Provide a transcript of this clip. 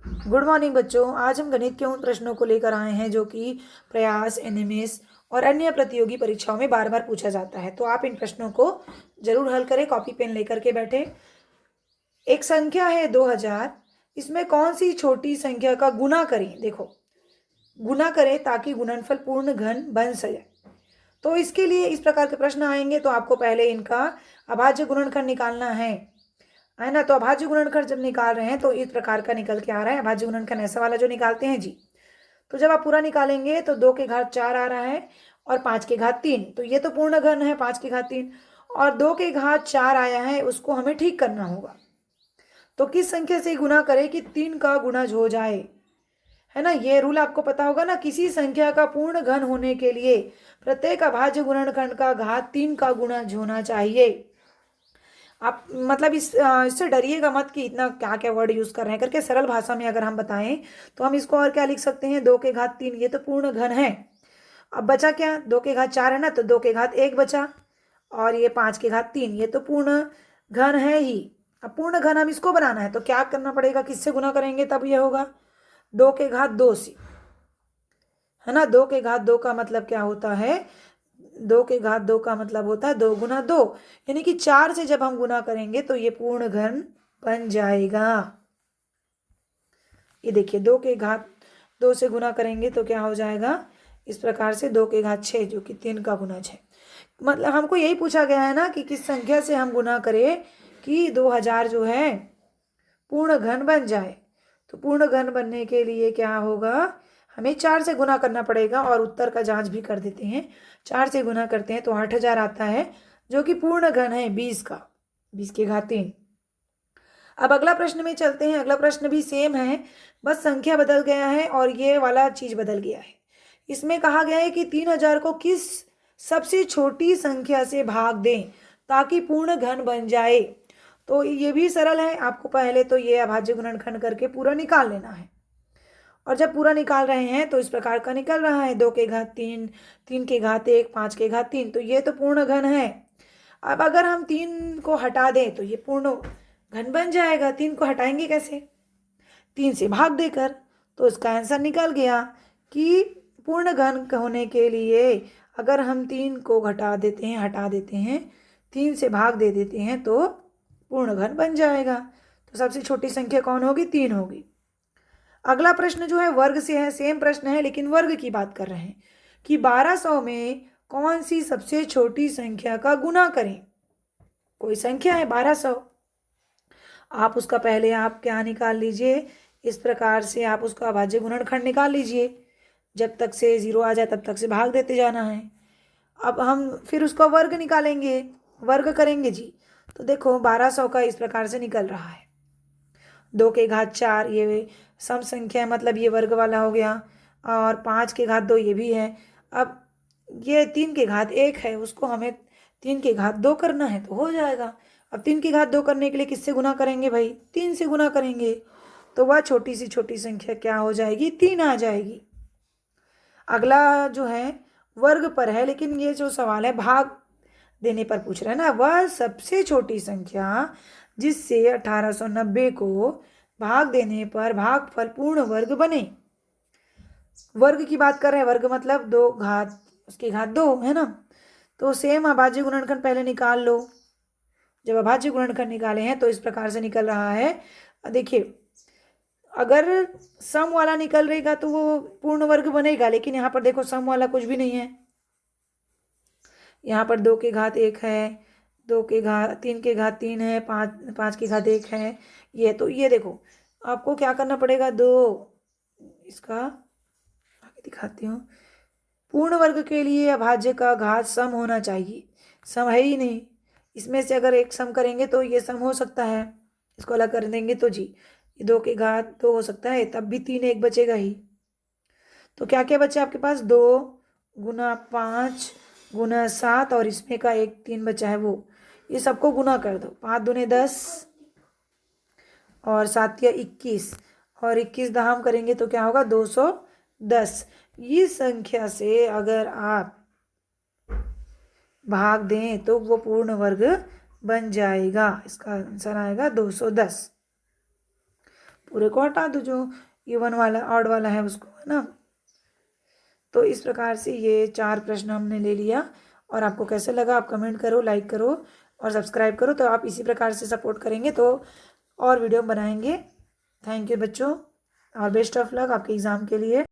Good morning बच्चों। आज हम गणित के उन प्रश्नों को लेकर आए हैं जो कि प्रयास, एनएमएस और अन्य प्रतियोगी परीक्षाओं में बार बार पूछा जाता है। तो आप इन प्रश्नों को जरूर हल करें, कॉपी पेन लेकर के बैठे। एक संख्या है 2000, इसमें कौन सी छोटी संख्या का गुना करें। देखो, गुना करें ताकि गुणनफल पूर्ण घन बन सके। तो इसके लिए इस प्रकार के प्रश्न आएंगे। तो आपको पहले इनका अभाज्य गुणनखंड निकालना है ना। तो अभाज्य गुणनखंड जब निकाल रहे हैं तो इस प्रकार का निकल के आ रहा है। अभाज्य गुणनखंड ऐसा वाला जो निकालते हैं जी। तो जब आप पूरा निकालेंगे तो 2 के घात 4 आ रहा है और 5 के घात 3। तो ये तो पूर्ण घन है 5 के घात 3, और 2 के घात 4 आया है, उसको हमें ठीक करना होगा। तो किस संख्या से गुना करें कि 3 का गुणज हो जाए, है ना। ये रूल आपको पता होगा ना। किसी संख्या का पूर्ण घन होने के लिए प्रत्येक अभाज्य गुणनखंड का घात 3 का गुणज होना चाहिए। आप मतलब इससे डरिएगा मत कि इतना क्या क्या वर्ड यूज कर रहे हैं करके। सरल भाषा में अगर हम बताएं तो हम इसको और क्या लिख सकते हैं, 2 के घात 3 ये तो पूर्ण घन है। अब बचा क्या, 2 के घात 4 है ना, तो 2 के घात 1 बचा, और ये 5 के घात 3 ये तो पूर्ण घन है ही। अब पूर्ण घन हम इसको बनाना है तो क्या करना पड़ेगा, किससे गुना करेंगे तब ये होगा, 2 के घात 2 से, है ना। 2 के घात 2 का मतलब क्या होता है, 2 के घात 2 का मतलब होता है 2 गुना 2, यानी कि 4 से जब हम गुना करेंगे तो ये पूर्ण घन बन जाएगा। ये देखिए, 2 के घात 2 से गुना करेंगे तो क्या हो जाएगा, इस प्रकार से 2 के घात 6 जो कि 3 का गुणज है। मतलब हमको यही पूछा गया है ना कि किस संख्या से हम गुना करें कि 2000 जो है पूर्ण घन बन जाए। तो पूर्ण घन बनने के लिए क्या होगा, हमें 4 से गुना करना पड़ेगा। और उत्तर का जांच भी कर देते हैं। 4 से गुना करते हैं तो 8000 आता है, जो कि पूर्ण घन है 20 का, 20 के घात 3। अब अगला प्रश्न में चलते हैं। अगला प्रश्न भी सेम है, बस संख्या बदल गया है और ये वाला चीज बदल गया है। इसमें कहा गया है कि 3000 को किस सबसे छोटी संख्या से भाग दें ताकि पूर्ण घन बन जाए। तो ये भी सरल है। आपको पहले तो ये अभाज्य गुणनखंड करके पूरा निकाल लेना है। और जब पूरा निकाल रहे हैं तो इस प्रकार का निकल रहा है, 2 के घात 3, 3 के घात 1, 5 के घात 3। तो ये तो पूर्ण घन है। अब अगर हम 3 को हटा दें तो ये पूर्ण घन बन जाएगा। 3 को हटाएंगे कैसे, 3 से भाग देकर। तो इसका आंसर निकल गया कि पूर्ण घन होने के लिए अगर हम 3 को हटा देते हैं 3 से भाग दे देते हैं तो पूर्ण घन बन जाएगा। तो सबसे छोटी संख्या कौन होगी, 3 होगी। अगला प्रश्न जो है वर्ग से है, सेम प्रश्न है लेकिन वर्ग की बात कर रहे हैं कि 1200 में कौन सी सबसे छोटी संख्या का गुना करें। कोई संख्या है 1200, आप उसका पहले आप क्या निकाल लीजिए, इस प्रकार से आप उसका अभाज्य गुणनखंड निकाल लीजिए। जब तक से 0 आ जाए तब तक से भाग देते जाना है। अब हम फिर उसका वर्ग निकालेंगे, वर्ग करेंगे जी। तो देखो 1200 का इस प्रकार से निकल रहा है, 2 के घात 4 ये सम संख्या है, मतलब ये वर्ग वाला हो गया। और 5 के घात 2 ये भी है। अब ये 3 के घात 1 है, उसको हमें 3 के घात 2 करना है तो हो जाएगा। अब 3 की घात 2 करने के लिए किससे गुना करेंगे भाई, 3 से गुना करेंगे। तो वह छोटी सी छोटी संख्या क्या हो जाएगी, 3 आ जाएगी। अगला जो है वर्ग पर है, लेकिन ये जो सवाल है भाग देने पर पूछ रहे हैं ना। वह सबसे छोटी संख्या जिससे 1890 को भाग देने पर भागफल पूर्ण वर्ग बने। वर्ग की बात कर रहे हैं, वर्ग मतलब 2 घात उसके घात 2, है ना। तो सेम अभाज्य गुणनखंड पहले निकाल लो। जब अभाज्य गुणनखंड निकाले हैं तो इस प्रकार से निकल रहा है। देखिए, अगर सम वाला निकल रहेगा तो वो पूर्ण वर्ग बनेगा, लेकिन यहाँ पर देखो सम वाला कुछ भी नहीं है। यहाँ पर 2 के घात 1 है, 2 के घात 3 के घात 3 है, 5 के घात 1 है। ये तो ये देखो आपको क्या करना पड़ेगा, 2 इसका आगे दिखाती हूँ। पूर्ण वर्ग के लिए अभाज्य का घात सम होना चाहिए, सम है ही नहीं। इसमें से अगर एक सम करेंगे तो ये सम हो सकता है, इसको अलग कर देंगे तो जी ये 2 के घात 2 हो सकता है, तब भी 3 एक बचेगा ही। तो क्या क्या बचे आपके पास, 2 गुना 5 गुना 7 और इसमें का एक 3 बचा है वो। ये सबको गुना कर दो, 5 दूने 10 और 7 या 21, और 21 दहाम करेंगे तो क्या होगा, 210। इस संख्या से अगर आप भाग दें तो वो पूर्ण वर्ग बन जाएगा। इसका आंसर आएगा 210। पूरे को हटा दो, जो इवन वाला ऑड वाला है उसको, है ना। तो इस प्रकार से ये 4 प्रश्न हमने ले लिया। और आपको कैसे लगा आप कमेंट करो, लाइक करो और सब्सक्राइब करो। तो आप इसी प्रकार से सपोर्ट करेंगे तो और वीडियो बनाएंगे। थैंक यू बच्चों और बेस्ट ऑफ लक आपके एग्ज़ाम के लिए।